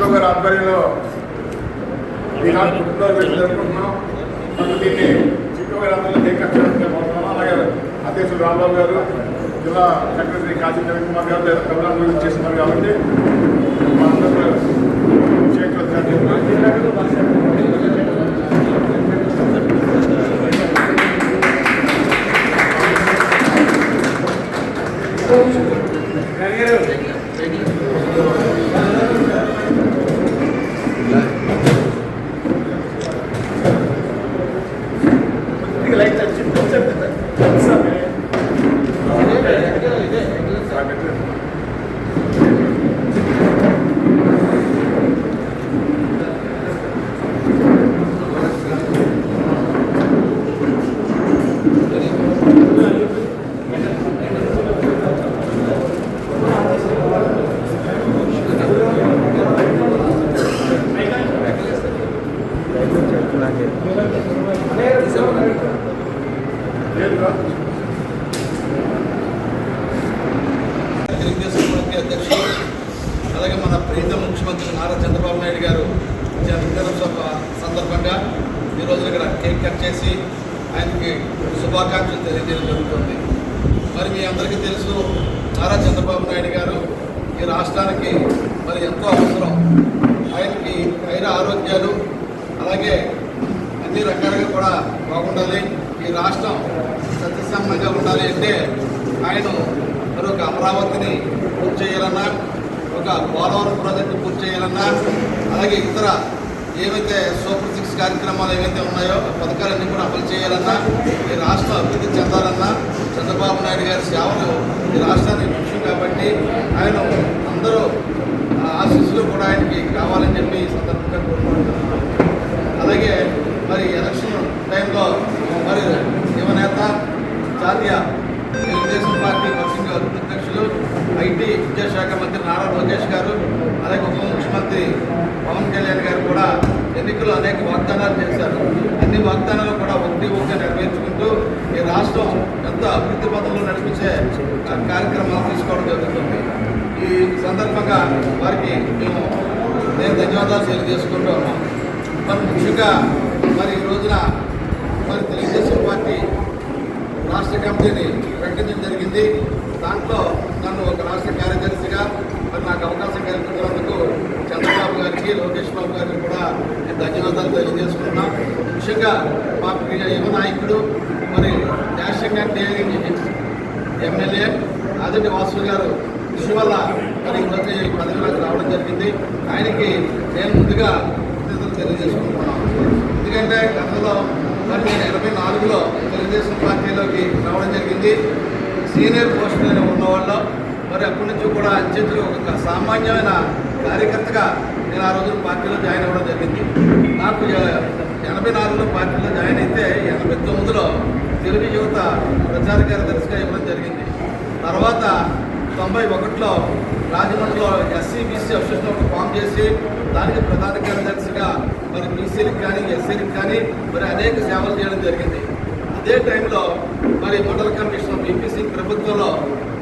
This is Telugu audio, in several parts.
చిక్కో గారి ఆధ్వర్యంలో ఈనాడు పుట్టినరోజు జరుపుకుంటున్నాం. దీన్ని చిక్కో గారి ఆధ్వర్యంలో చేయకపోతున్నాం. అలాగే అధ్యక్షుడు రాంబాబు గారు, జిల్లా సెక్రటరీ కాశీ రవికుమార్ గారు కమలాన్ని చేస్తున్నారు కాబట్టి తెలుగుదేశం పార్టీ అధ్యక్షులు అలాగే మన ప్రీతం ముఖ్యమంత్రి నారా చంద్రబాబు నాయుడు గారు జన్మదినోత్సవ సందర్భంగా ఈరోజు ఇక్కడ కేక్ కట్ చేసి ఆయనకి శుభాకాంక్షలు తెలియజేయడం జరుగుతుంది. మరి మీ అందరికీ తెలుసు, నారా చంద్రబాబు నాయుడు గారు ఈ రాష్ట్రానికి మరి ఎంతో అవసరం. ఆయనకి అయిన ఆరోగ్యాలు అలాగే అన్ని రకాలుగా కూడా బాగుండాలి. ఈ రాష్ట్రం సత్యసమంగా ఉండాలి అంటే ఆయన మరి ఒక అమరావతిని పూర్తి చేయాలన్నా, ఒక పోలవరం ప్రాజెక్టు పూర్తి చేయాలన్నా, అలాగే ఇతర ఏవైతే సూపర్ 6 కార్యక్రమాలు ఏవైతే ఉన్నాయో ఆ పథకాలన్నీ కూడా అమలు చేయాలన్నా, ఈ రాష్ట్రం అభివృద్ధి చెందాలన్నా చంద్రబాబు నాయుడు గారి సేవలు ఈ రాష్ట్రానికి ముఖ్యం. కాబట్టి ఆయన అందరూ ఆశీస్సులు కూడా ఆయనకి కావాలని చెప్పి ఈ సందర్భంగా కోరుకుంటున్నాను. అలాగే మరి ఎలక్షన్ టైంలో మరి యువనేత జాతీయ తెలుగుదేశం పార్టీ వర్కింగ్ అధ్యక్షులు ఐటీ విద్యాశాఖ మంత్రి నారా లోకేష్ గారు, అలాగే ఉప ముఖ్యమంత్రి పవన్ కళ్యాణ్ గారు కూడా ఎన్నికలు అనేక వాగ్దానాలు చేశారు. అన్ని వాగ్దానాలు కూడా ఒకటి నెరవేర్చుకుంటూ ఈ రాష్ట్రం ఎంతో అభివృద్ధి పథంలో నడిపించే కార్యక్రమాలు తీసుకోవడం జరుగుతుంది. ఈ సందర్భంగా వారికి నేను ధన్యవాదాలు తెలియజేసుకుంటూ ఉన్నాం. మరి ముఖ్యంగా మరి ఈ రోజున మరి తెలుగుదేశం పార్టీ రాష్ట్ర కమిటీని ప్రకటించడం జరిగింది. దాంట్లో నన్ను ఒక రాష్ట్ర కార్యదర్శిగా మరి నాకు అవకాశం కల్పించినందుకు చంద్రబాబు గారికి, లోకేష్ బాబు గారికి కూడా నేను ధన్యవాదాలు తెలియజేసుకున్నాం. ముఖ్యంగా మా యువ నాయకుడు మరి national and daring MLA Aditya Vasu గారు కృషి వల్ల మరి ఈరోజు ఈ పదవిలోకి రావడం జరిగింది. ఆయనకి నేను ముందుగా తెలియజేసుకుంటున్నాను. ఎందుకంటే గతంలో మరి నేను 84లో తెలుగుదేశం పార్టీలోకి రావడం జరిగింది. సీనియర్ పోస్టులు ఉన్నవాళ్ళు మరి అప్పటి నుంచి కూడా అంచెలు ఒక సామాన్యమైన కార్యకర్తగా నేను ఆ రోజు పార్టీలో జాయిన్ అవ్వడం జరిగింది. నాకు 84లో పార్టీలో జాయిన్ అయితే 89లో తెలుగు యువత ప్రచార కార్యదర్శిగా ఇవ్వడం జరిగింది. తర్వాత 91లో రాజమండ్రిలో ఎస్సీ బీసీ అసోసియేషన్ ఫామ్ చేసి దానికి ప్రధాన కార్యదర్శిగా మరి బీసీలకు కానీ ఎస్సీలకు కానీ మరి అనేక సేవలు చేయడం జరిగింది. అదే టైంలో మరి మండల కమిషన్ బీపీసీ ప్రభుత్వంలో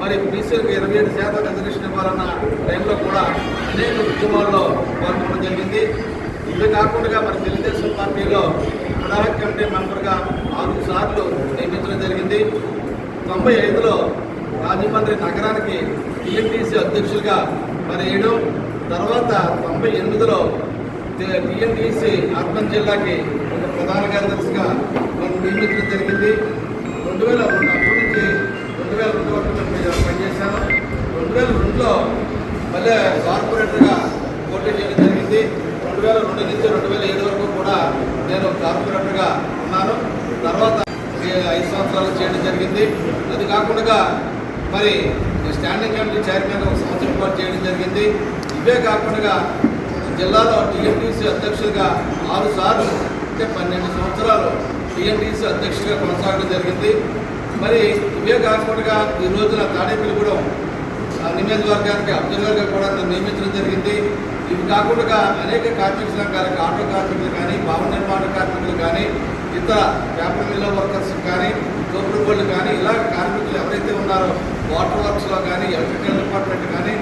మరి బీసీలకు 27% రిజర్వేషన్ ఇవ్వాలన్న టైంలో కూడా అనేక ఉద్యమాల్లో పాల్గొనడం జరిగింది. ఇవి కాకుండా మరి తెలుగుదేశం పార్టీలో ప్రధాన కమిటీ మెంబర్గా 4 సార్లు నియమించడం జరిగింది. 95లో రాజమండ్రి నగరానికి టీఎన్టీసీ అధ్యక్షులుగా మరి వేయడం, తర్వాత 98లో టీఎన్టీసీ అర్బన్ జిల్లాకి ఒక ప్రధాన కార్యదర్శిగా మనం నియమించడం జరిగింది. 2002 అప్పటి నుంచి 2002 వరకు నేను పనిచేశాను. 2002లో మళ్ళీ కార్పొరేటర్గా పోటీ చేయడం జరిగింది. 2002 నుంచి 2007 వరకు కూడా నేను కార్పొరేటర్గా ఉన్నాను. తర్వాత 5 సంవత్సరాలు చేయడం జరిగింది. అది కాకుండా మరి స్టాండింగ్ కమిటీ చైర్మన్గా 1 సంవత్సరం పాటు చేయడం జరిగింది. ఇవే కాకుండా జిల్లాలో టీఎన్టీసీ అధ్యక్షులుగా 6 సార్లు అంటే 12 సంవత్సరాలు టీఎన్టీసీ అధ్యక్షుడిగా కొనసాగడం జరిగింది. మరి ఇవే కాకుండా ఈ రోజున తాడేపల్లిగూడెం నియోజకవర్గానికి అబ్జర్వర్గా కూడా నియమించడం జరిగింది. ఇవి కాకుండా అనేక కార్మిక సంఘాలకు, ఆటో కార్మికులు కానీ, భవన నిర్మాణ కార్మికులు కానీ, ఇతర పేపర్ మిల్ వర్కర్స్ కానీ, తోపుడు బళ్ళు కానీ, ఇలా కార్మికులు ఎవరైతే ఉన్నారో వాటర్ వర్క్స్లో కానీ, ఎలక్ట్రికల్ డిపార్ట్మెంట్ కానీ,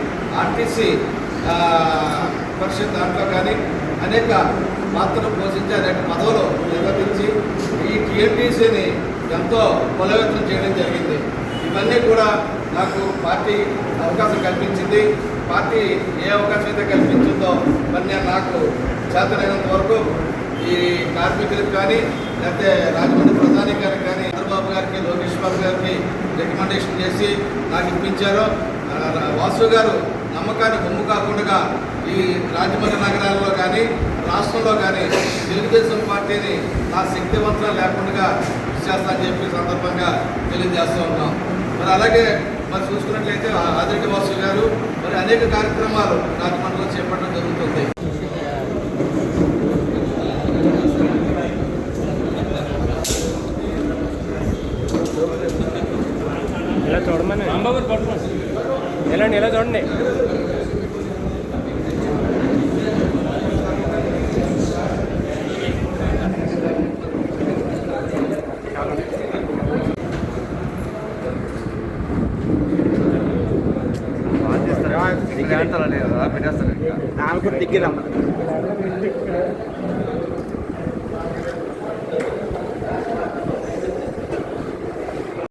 ఆర్టీసీ పరిషత్ దాంట్లో కానీ అనేక పాత్రలు పోషించి అనేక పదవులు నిర్వర్తించి ఈ టీఎన్టీసీని ఎంతో బలోపేతం చేయడం జరిగింది. ఇవన్నీ కూడా నాకు పార్టీ అవకాశం కల్పించింది. పార్టీ ఏ అవకాశం అయితే కల్పించిందో మరి నేను నాకు చేతనైనంత వరకు ఈ కార్మికులకు కానీ లేకపోతే రాజమండ్రి ప్రధాని గారికి కానీ చంద్రబాబు గారికి లోకేష్ బాబు గారికి రికమెండేషన్ చేసి నాకు ఇప్పించారు. వాసు గారు నమ్మకాన్ని బొమ్ము కాకుండా ఈ రాజమండ్రి నగరాల్లో కానీ రాష్ట్రంలో కానీ తెలుగుదేశం పార్టీని నా శక్తివంతం లేకుండా చేస్తానని చెప్పి సందర్భంగా తెలియజేస్తూ ఉన్నాం. మరి అలాగే మరి చూసుకున్నట్లయితే ఆదిరెడ్డి వాసు గారు మరి అనేక కార్యక్రమాలు రాజమండ్రిలో చేపట్టడం జరుగుతుంది. ఇలా చూడమని ఎలాంటి ఇలా చూడండి. పెట్టేస్తారు.